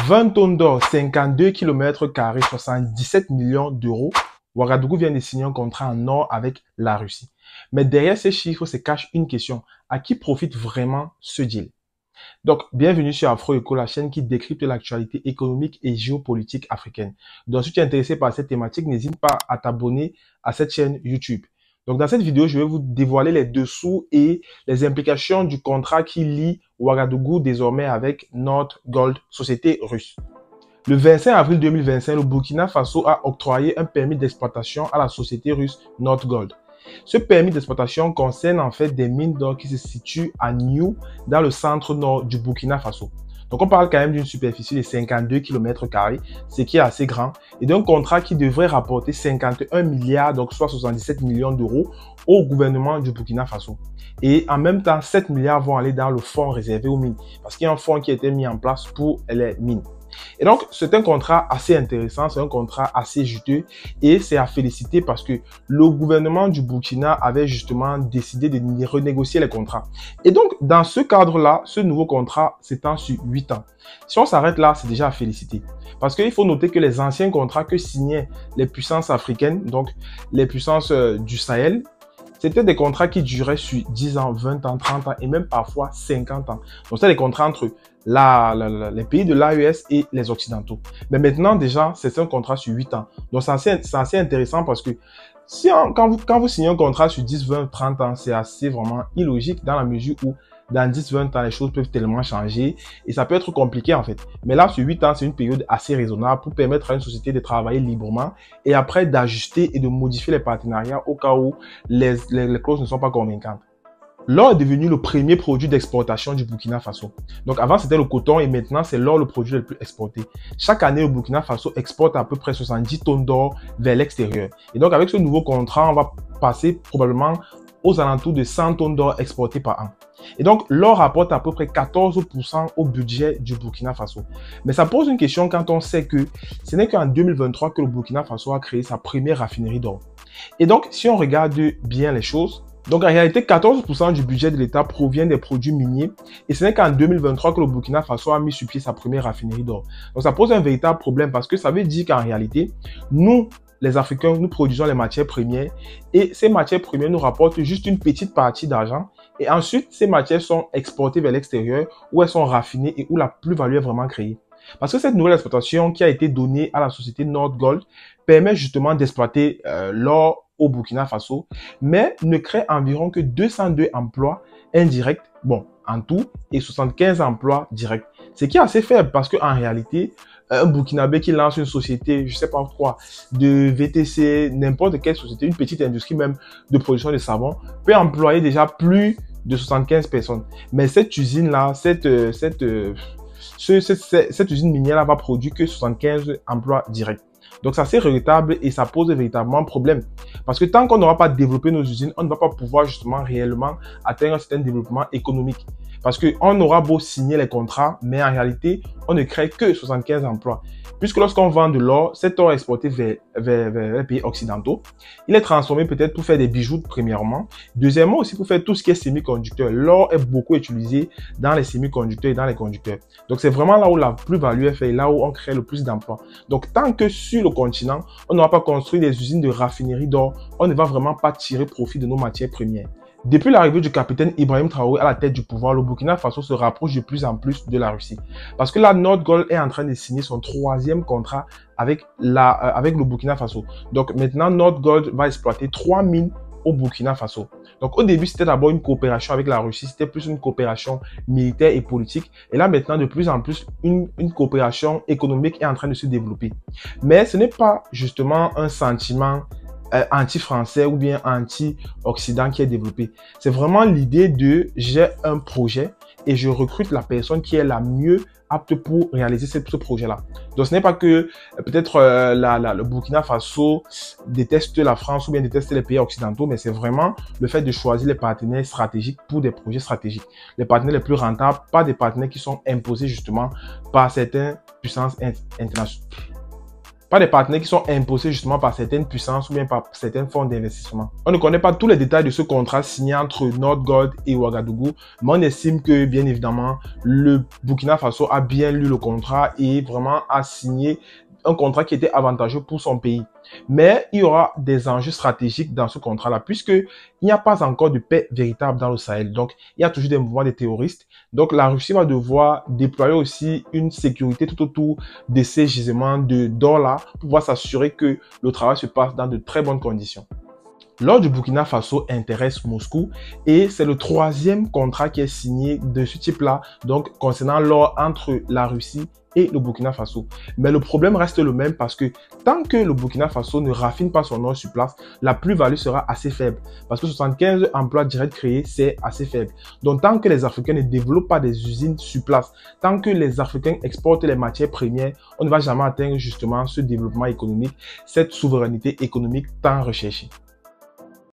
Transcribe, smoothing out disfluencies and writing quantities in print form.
20 tonnes d'or, 52 km², 77 millions d'euros. Ouagadougou vient de signer un contrat en or avec la Russie. Mais derrière ces chiffres se cache une question. À qui profite vraiment ce deal? Donc, bienvenue sur Afro-Eco, la chaîne qui décrypte l'actualité économique et géopolitique africaine. Donc, si tu es intéressé par cette thématique, n'hésite pas à t'abonner à cette chaîne YouTube. Donc, dans cette vidéo, je vais vous dévoiler les dessous et les implications du contrat qui lie Ouagadougou désormais avec Nordgold, société russe. Le 25 avril 2025, le Burkina Faso a octroyé un permis d'exploitation à la société russe Nordgold. Ce permis d'exploitation concerne en fait des mines d'or qui se situent à Niou, dans le centre nord du Burkina Faso. Donc on parle quand même d'une superficie de 52 km², ce qui est assez grand, et d'un contrat qui devrait rapporter 51 milliards, donc soit 77 millions d'euros, au gouvernement du Burkina Faso. Et en même temps, 7 milliards vont aller dans le fonds réservé aux mines, parce qu'il y a un fonds qui a été mis en place pour les mines. Et donc, c'est un contrat assez intéressant, c'est un contrat assez juteux et c'est à féliciter parce que le gouvernement du Burkina avait justement décidé de renégocier les contrats. Et donc, dans ce cadre-là, ce nouveau contrat s'étend sur 8 ans. Si on s'arrête là, c'est déjà à féliciter. Parce qu'il faut noter que les anciens contrats que signaient les puissances africaines, donc les puissances du Sahel, c'était des contrats qui duraient sur 10 ans, 20 ans, 30 ans et même parfois 50 ans. Donc, c'est des contrats entre les pays de l'AES et les Occidentaux. Mais maintenant, déjà, c'est un contrat sur 8 ans. Donc, c'est assez intéressant parce que quand vous signez un contrat sur 10, 20, 30 ans, c'est assez vraiment illogique dans la mesure où dans 10, 20 ans, les choses peuvent tellement changer et ça peut être compliqué en fait. Mais là, sur 8 ans, c'est une période assez raisonnable pour permettre à une société de travailler librement et après d'ajuster et de modifier les partenariats au cas où les clauses ne sont pas convaincantes. L'or est devenu le premier produit d'exportation du Burkina Faso. Donc avant, c'était le coton et maintenant, c'est l'or le produit le plus exporté. Chaque année, le Burkina Faso exporte à peu près 70 tonnes d'or vers l'extérieur. Et donc, avec ce nouveau contrat, on va passer probablement aux alentours de 100 tonnes d'or exportées par an. Et donc, l'or rapporte à peu près 14% au budget du Burkina Faso. Mais ça pose une question quand on sait que ce n'est qu'en 2023 que le Burkina Faso a créé sa première raffinerie d'or. Et donc, si on regarde bien les choses, donc en réalité, 14% du budget de l'État provient des produits miniers et ce n'est qu'en 2023 que le Burkina Faso a mis sur pied sa première raffinerie d'or. Donc ça pose un véritable problème parce que ça veut dire qu'en réalité, nous, les Africains, nous produisons les matières premières et ces matières premières nous rapportent juste une petite partie d'argent et ensuite, ces matières sont exportées vers l'extérieur où elles sont raffinées et où la plus-value est vraiment créée. Parce que cette nouvelle exploitation qui a été donnée à la société Nordgold permet justement d'exploiter l'or au Burkina Faso, mais ne crée environ que 202 emplois indirects, bon, en tout, et 75 emplois directs. Ce qui est assez faible parce qu'en réalité, un Burkinabé qui lance une société, je sais pas quoi, de VTC, n'importe quelle société, une petite industrie même de production de savon, peut employer déjà plus de 75 personnes. Mais cette usine-là, cette usine minière-là va produire que 75 emplois directs. Donc, c'est assez regrettable et ça pose véritablement problème. Parce que tant qu'on n'aura pas développé nos usines, on ne va pas pouvoir justement réellement atteindre un certain développement économique. Parce qu'on aura beau signer les contrats, mais en réalité, on ne crée que 75 emplois. Puisque lorsqu'on vend de l'or, cet or est exporté vers les pays occidentaux. Il est transformé peut-être pour faire des bijoux premièrement. Deuxièmement aussi pour faire tout ce qui est semi-conducteur. L'or est beaucoup utilisé dans les semi-conducteurs et dans les conducteurs. Donc c'est vraiment là où la plus-value est faite, là où on crée le plus d'emplois. Donc tant que sur le continent, on n'aura pas construit des usines de raffinerie d'or, on ne va vraiment pas tirer profit de nos matières premières. Depuis l'arrivée du capitaine Ibrahim Traoré à la tête du pouvoir, le Burkina Faso se rapproche de plus en plus de la Russie. Parce que là, Nordgold est en train de signer son 3e contrat avec le Burkina Faso. Donc maintenant, Nordgold va exploiter 3 mines au Burkina Faso. Donc au début, c'était d'abord une coopération avec la Russie, c'était plus une coopération militaire et politique. Et là maintenant, de plus en plus, une coopération économique est en train de se développer. Mais ce n'est pas justement un sentiment anti-français ou bien anti-occident qui est développé. C'est vraiment l'idée de j'ai un projet et je recrute la personne qui est la mieux apte pour réaliser ce projet-là. Donc ce n'est pas que peut-être le Burkina Faso déteste la France ou bien déteste les pays occidentaux, mais c'est vraiment le fait de choisir les partenaires stratégiques pour des projets stratégiques. Les partenaires les plus rentables, pas des partenaires qui sont imposés justement par certaines puissances internationales. pas des partenaires qui sont imposés justement par certaines puissances ou bien par certaines formes d'investissement. On ne connaît pas tous les détails de ce contrat signé entre North-Gold et Ouagadougou, mais on estime que, bien évidemment, le Burkina Faso a bien lu le contrat et vraiment a signé un contrat qui était avantageux pour son pays. Mais il y aura des enjeux stratégiques dans ce contrat-là, puisqu'il n'y a pas encore de paix véritable dans le Sahel. Donc, il y a toujours des mouvements de terroristes. Donc, la Russie va devoir déployer aussi une sécurité tout autour de ces gisements d'or-là pour pouvoir s'assurer que le travail se passe dans de très bonnes conditions. L'or du Burkina Faso intéresse Moscou et c'est le 3e contrat qui est signé de ce type-là, donc concernant l'or entre la Russie et le Burkina Faso. Mais le problème reste le même parce que tant que le Burkina Faso ne raffine pas son or sur place, la plus-value sera assez faible. Parce que 75 emplois directs créés, c'est assez faible. Donc tant que les Africains ne développent pas des usines sur place, tant que les Africains exportent les matières premières, on ne va jamais atteindre justement ce développement économique, cette souveraineté économique tant recherchée.